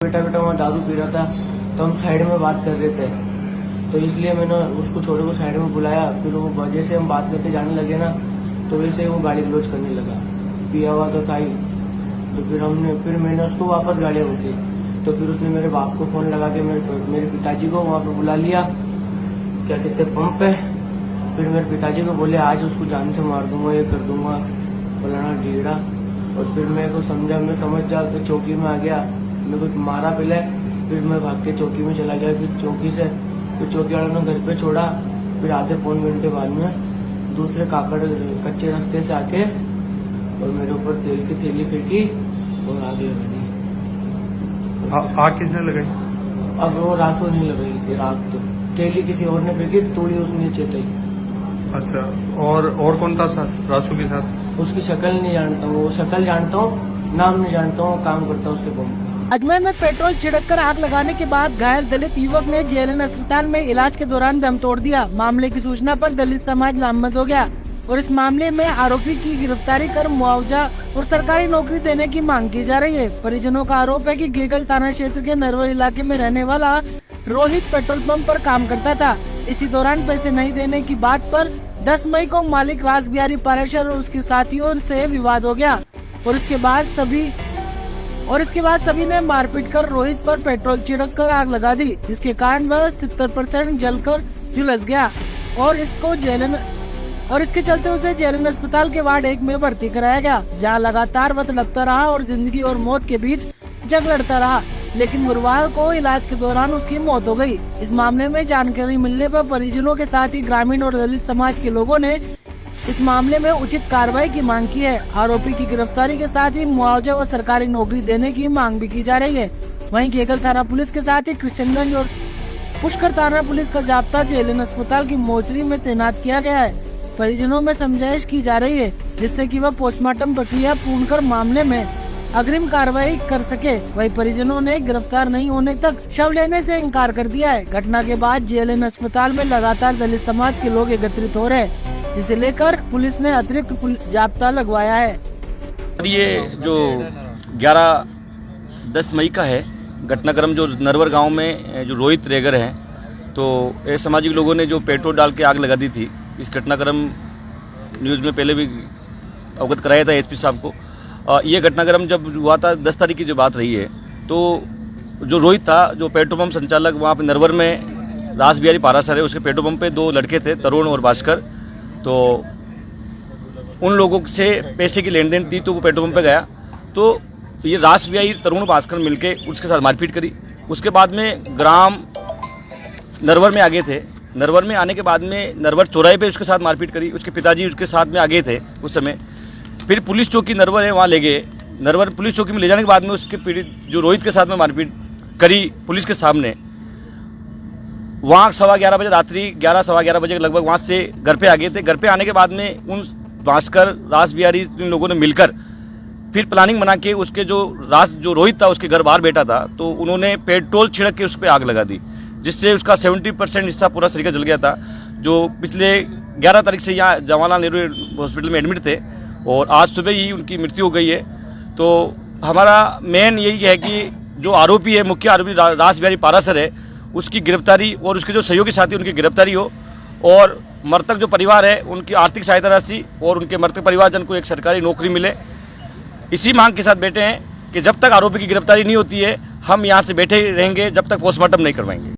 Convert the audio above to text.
बेटा वहाँ दारू पी रहा था, तो हम साइड में बात कर रहे थे, तो इसलिए मैंने उसको छोटे को साइड में बुलाया। फिर वो जैसे हम बात करते जाने लगे ना, तो वैसे वो गाड़ी क्लोज करने लगा, पिया हुआ तो था ही। तो फिर मैंने उसको वापस गाड़ियाँ रोकी, तो फिर उसने मेरे बाप को फोन लगा के मेरे पिताजी को वहाँ पे बुला लिया, क्या कहते पंप पे। फिर मेरे पिताजी को बोले आज उसको जान से मार दूंगा, ये कर दूंगा, फलाना ढीगड़ा। और फिर मेरे को समझा, मैं समझ जा, फिर चौकी में आ गया, मेरे को मारा पहले, फिर मैं भाग के चौकी में चला गया। फिर चौकी से फिर चौकी वालों ने घर पे छोड़ा। फिर आधे पौन घंटे बाद में दूसरे काकड़ कच्चे रास्ते से आके और मेरे ऊपर तेल की थैली फेंकी और आग लगा दी। आग किसने लगाई? अब वो रासो नहीं लगाई थी, रात तो थैली किसी और ने फेंकी, तोड़ी उसने चेताई। अच्छा, और कौन था साथ रासू के साथ? उसकी शक्ल नहीं जानता हूँ, वो शक्ल जानता हूँ, नाम नहीं जानता हूँ, काम करता हूँ उसके पंप। अजमेर में पेट्रोल छिड़ककर आग लगाने के बाद घायल दलित युवक ने जेएलएन अस्पताल में इलाज के दौरान दम तोड़ दिया। मामले की सूचना पर दलित समाज लामबंद हो गया और इस मामले में आरोपी की गिरफ्तारी कर मुआवजा और सरकारी नौकरी देने की मांग की जा रही है। परिजनों का आरोप है कि गेगल थाना क्षेत्र के नरवर इलाके में रहने वाला रोहित पेट्रोल पंप पर काम करता था। इसी दौरान पैसे नहीं देने की बात पर 10 मई को मालिक रास बिहारी पारेसर और उसके साथियों से विवाद हो गया और इसके बाद सभी ने मारपीट कर रोहित पर पेट्रोल छिड़क कर आग लगा दी, जिसके कारण वह 70% जलकर झुलस गया और इसके चलते उसे जेएलएन अस्पताल के वार्ड 1 में भर्ती कराया गया, जहां लगातार वह तड़पता रहा और जिंदगी और मौत के बीच जंग लड़ता रहा। लेकिन गुरुवार को इलाज के दौरान उसकी मौत हो गई। इस मामले में जानकारी मिलने पर परिजनों के साथ ही ग्रामीण और दलित समाज के लोगों ने इस मामले में उचित कार्रवाई की मांग की है। आरोपी की गिरफ्तारी के साथ ही मुआवजा व सरकारी नौकरी देने की मांग भी की जा रही है। वहीं गेगल थाना पुलिस के साथ ही कृष्णगंज और पुष्कर थाना पुलिस का जाब्ता जेएलएन अस्पताल की मोर्चरी में तैनात किया गया है। परिजनों में समझाइश की जा रही है, जिससे कि वह पोस्टमार्टम प्रक्रिया पूर्ण कर मामले में अग्रिम कार्रवाई कर सके। वही परिजनों ने गिरफ्तार नहीं होने तक शव लेने से इनकार कर दिया है। घटना के बाद जेएलएन अस्पताल में लगातार दलित समाज के लोग एकत्रित हो रहे हैं, जिसे लेकर पुलिस ने अतिरिक्त जाब्ता लगवाया है। ये जो 11-10 मई का है घटनाक्रम, जो नरवर गांव में जो रोहित रेगर है, तो ये सामाजिक लोगों ने जो पेट्रोल डाल के आग लगा दी थी। इस घटनाक्रम न्यूज़ में पहले भी अवगत कराया था एसपी साहब को। ये घटनाक्रम जब हुआ था 10 तारीख की जो बात रही है, तो जो रोहित था, जो पेट्रोल पंप संचालक वहाँ पे नरवर में रास बिहारी पारासर है, उसके पेट्रोल पंप पे 2 लड़के थे, तरुण और भास्कर। तो उन लोगों से पैसे की लेन देन थी, तो वो पेट्रोल पंप पे गया, तो ये रास बिहारी तरुण भास्कर मिलके उसके साथ मारपीट करी। उसके बाद में ग्राम नरवर में आगे थे। नरवर में आने के बाद में नरवर चौराहे पे उसके साथ मारपीट करी। उसके पिताजी उसके साथ में आगे थे उस समय। फिर पुलिस चौकी नरवर है, वहाँ ले गए। नरवर पुलिस चौकी में ले जाने के बाद में उसके पीड़ित जो रोहित के साथ में मारपीट करी पुलिस के सामने, वहाँ 11:15 बजे, रात्रि 11-11:15 बजे के लगभग वहाँ से घर पे आ गए थे। घर पे आने के बाद में उन भास्कर, रास बिहारी, इन लोगों ने मिलकर फिर प्लानिंग बना के उसके जो रोहित था उसके घर बाहर बैठा था, तो उन्होंने पेट्रोल छिड़क के उस पर आग लगा दी, जिससे उसका 70% हिस्सा पूरा तरीका जल गया था। जो पिछले 11 तारीख से यहाँ जवाहरलाल नेहरू हॉस्पिटल में एडमिट थे और आज सुबह ही उनकी मृत्यु हो गई है। तो हमारा मेन यही है कि जो आरोपी है, मुख्य आरोपी रास बिहारी पारासर है, उसकी गिरफ्तारी और उसके जो सहयोगी साथी उनकी गिरफ्तारी हो, और मृतक जो परिवार है उनकी आर्थिक सहायता राशि और उनके मृतक परिवारजन को एक सरकारी नौकरी मिले। इसी मांग के साथ बैठे हैं कि जब तक आरोपी की गिरफ्तारी नहीं होती है, हम यहाँ से बैठे रहेंगे जब तक पोस्टमार्टम नहीं करवाएंगे।